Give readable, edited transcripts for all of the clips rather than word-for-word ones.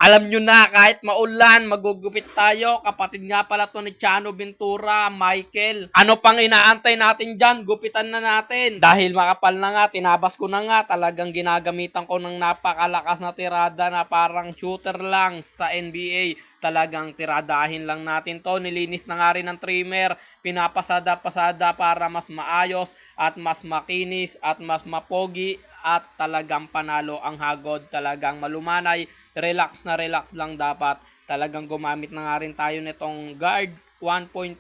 Alam nyo na, kahit maulan, magugupit tayo. Kapatid nga pala to ni Chano Ventura, Michael. Ano pang inaantay natin dyan? Gupitan na natin. Dahil makapal na nga, tinabas ko na nga. Talagang ginagamitan ko ng napakalakas na tirada na parang shooter lang sa NBA. Talagang tiradahin lang natin to. Nilinis na nga rin ng trimmer. Pinapasada-pasada para mas maayos at mas makinis at mas mapogi. At talagang panalo ang hagod. Talagang malumanay. Relax na relax lang dapat. Talagang gumamit na nga rin tayo nitong guard 1.5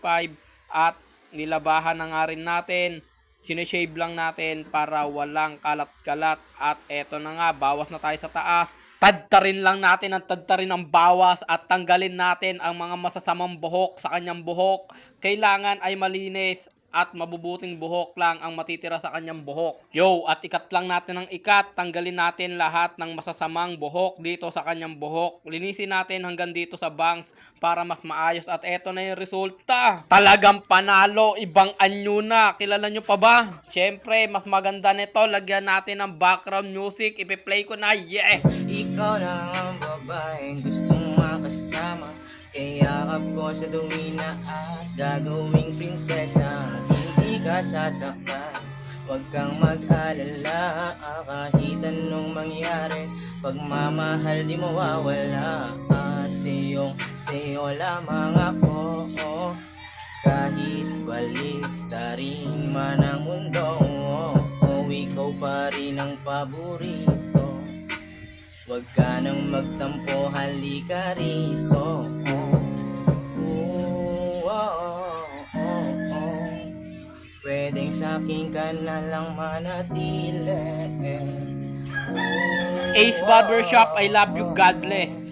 at nilabahan na nga rin natin. Sinishave lang natin para walang kalat-kalat. At eto na nga, bawas na tayo sa taas. Tadtarin lang natin ang tadtarin ng bawas at tanggalin natin ang mga masasamang buhok sa kanyang buhok. Kailangan ay malinis at mabubuting buhok lang ang matitira sa kanyang buhok. Yo, at ikat lang natin ang ikat. Tanggalin natin lahat ng masasamang buhok dito sa kanyang buhok. Linisin natin hanggang dito sa bangs para mas maayos. At eto na yung resulta. Talagang panalo, ibang anyo na. Kilala nyo pa ba? Siyempre, mas maganda nito. Lagyan natin ng background music. Ipi-play ko na, yeah! Ikaw na ang babaeng gustong makasama. Kayakap ko sa duwina at gagawing prinsesa. Hindi ka sasaktan, huwag kang mag-alala. Kahit anong mangyari, pagmamahal di mawawala. Sa'yo lamang ako. Kahit baliktarin man ang mundo, ikaw pa rin ang paborito. Huwag ka nang magtampo, halika rito. Pwedeng sa'kin ka na lang manatili. Ace Barbershop, I love you, God bless.